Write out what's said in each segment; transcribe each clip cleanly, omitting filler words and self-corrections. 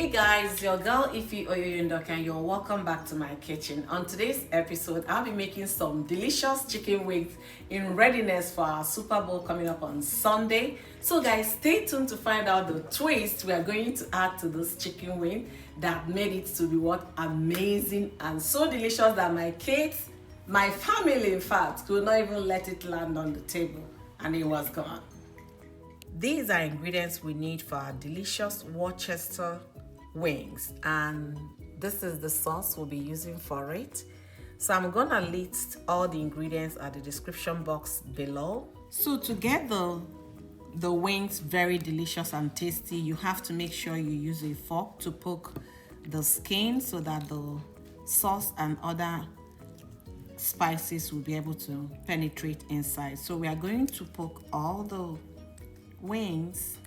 Hey guys, your girl Ify Oyoyundoka and you're welcome back to my kitchen. On today's episode, I'll be making some delicious chicken wings in readiness for our Super Bowl coming up on Sunday. So guys, stay tuned to find out the twist we are going to add to this chicken wing that made it to be what amazing and so delicious that my kids, my family in fact, could not even let it land on the table and it was gone. These are ingredients we need for our delicious Worcestershire wings, and this is the sauce we'll be using for it. So I'm gonna list all the ingredients at the description box below. So to get the wings very delicious and tasty, you have to make sure you use a fork to poke the skin so that the sauce and other spices will be able to penetrate inside. So we are going to poke all the wings,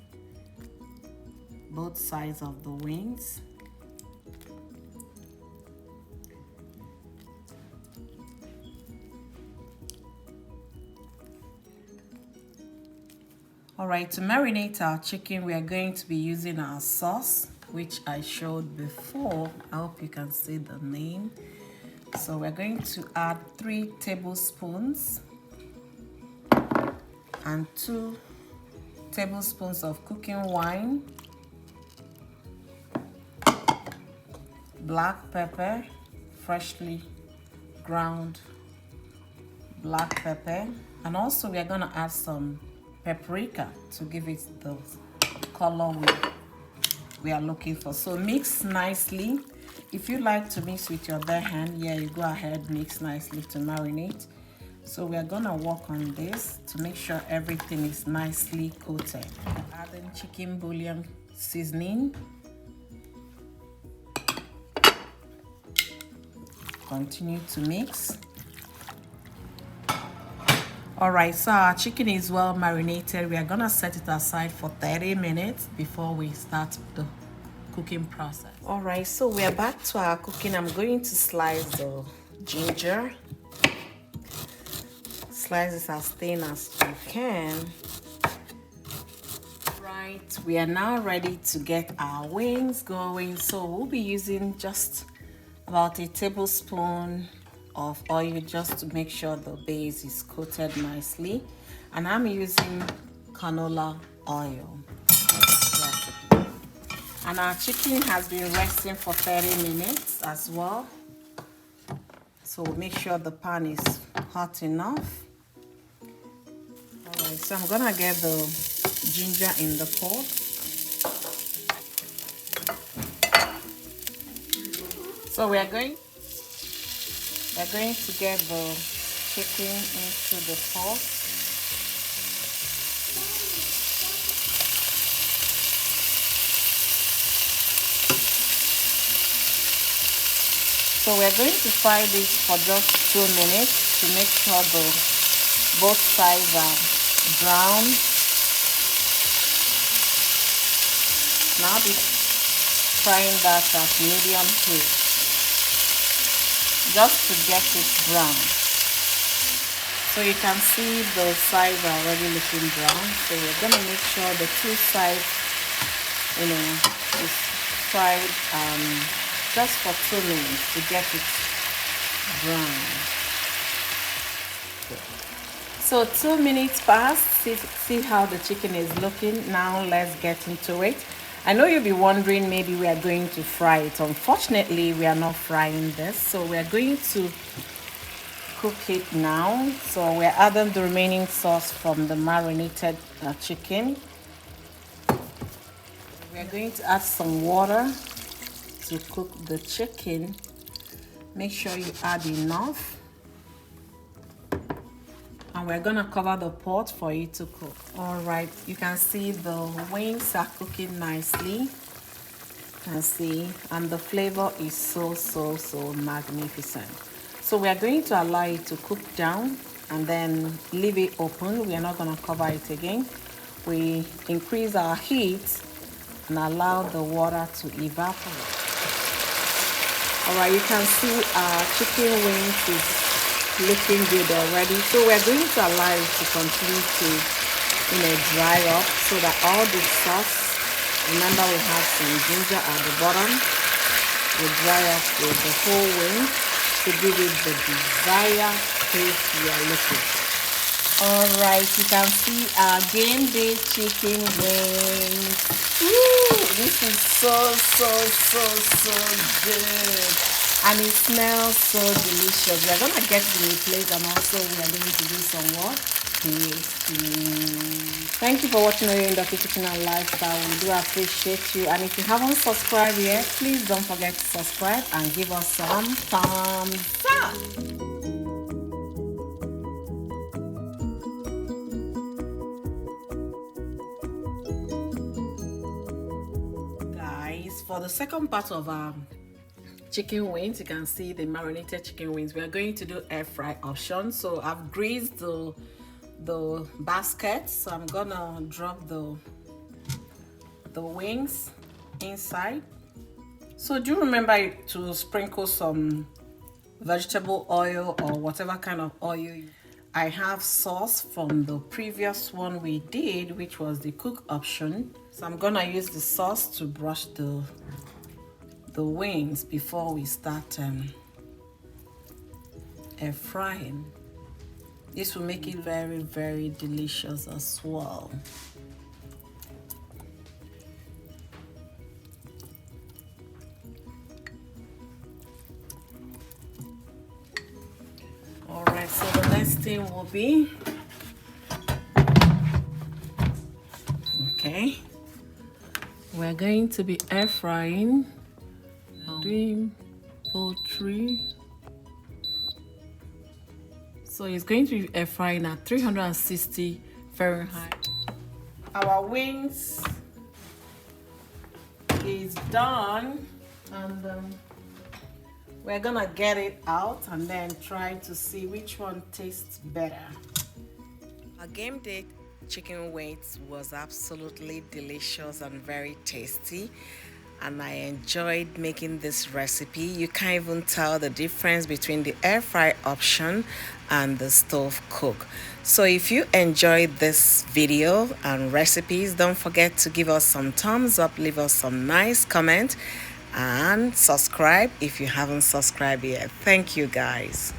both sides of the wings. All right, to marinate our chicken, we are going to be using our sauce, which I showed before. I hope you can see the name. So we're going to add 3 tablespoons and 2 tablespoons of cooking wine, black pepper, freshly ground black pepper, and also we are going to add some paprika to give it the color we are looking for. So mix nicely. If you like to mix with your bare hand, yeah, you go ahead, mix nicely to marinate. So we are gonna work on this to make sure everything is nicely coated. Adding chicken bouillon seasoning. Continue to mix. All right, so our chicken is well marinated. We are gonna set it aside for 30 minutes before we start the cooking process. All right, so we are back to our cooking. I'm going to slice the ginger. Slice this as thin as you can. Right, we are now ready to get our wings going. So we'll be using just about a tablespoon of oil just to make sure the base is coated nicely. And I'm using canola oil. And our chicken has been resting for 30 minutes as well. So make sure the pan is hot enough. Alright, so I'm gonna get the ginger in the pot. So we are going to get the chicken into the pot. So we're going to fry this for just 2 minutes to make sure both sides are brown. Now be frying that at medium heat just to get it brown. So you can see the sides are already looking brown. So we're going to make sure the 2 sides, is fried just for 2 minutes to get it brown. So 2 minutes passed. See how the chicken is looking. Now let's get into it. I know you'll be wondering, maybe we are going to fry it. Unfortunately, we are not frying this. So we are going to cook it now. So we're adding the remaining sauce from the marinated chicken. We are going to add some water to cook the chicken. Make sure you add enough. And we're gonna cover the pot for it to cook. All right, you can see the wings are cooking nicely. You can see, and the flavor is so magnificent. So we are going to allow it to cook down and then leave it open. We are not gonna cover it again. We increase our heat and allow the water to evaporate. All right, you can see our chicken wings is looking good already. So we're going to allow it to continue to dry up so that all the sauce Remember, we have some ginger at the bottom. We dry off with the whole wing to give it the desired taste we are looking. Alright, you can see our game day chicken wings. Woo! This is so good. And it smells so delicious. We are gonna get it in a plate, and also we are going to do some what? Tasting. Thank you for watching Oyinda Kitchen and Lifestyle. We do appreciate you. And if you haven't subscribed yet, please don't forget to subscribe and give us some thumbs up. For the second part of our chicken wings, you can see the marinated chicken wings. We are going to do air fry option. So I've greased the basket, so I'm gonna drop the wings inside. So do remember to sprinkle some vegetable oil or whatever kind of oil. I have sauce from the previous one we did, which was the cook option. So I'm gonna use the sauce to brush the wings before we start air frying. This will make it very delicious as well. Alright, so the next thing will be, okay, we're going to be air frying doing poultry. So it's going to be air frying at 360 Fahrenheit. Our wings is done, and we're gonna get it out and then try to see which one tastes better. Our game day chicken wings was absolutely delicious and very tasty, and I enjoyed making this recipe. You can't even tell the difference between the air fry option and the stove cook. So if you enjoyed this video and recipes, don't forget to give us some thumbs up, leave us some nice comment, and subscribe if you haven't subscribed yet. Thank you guys.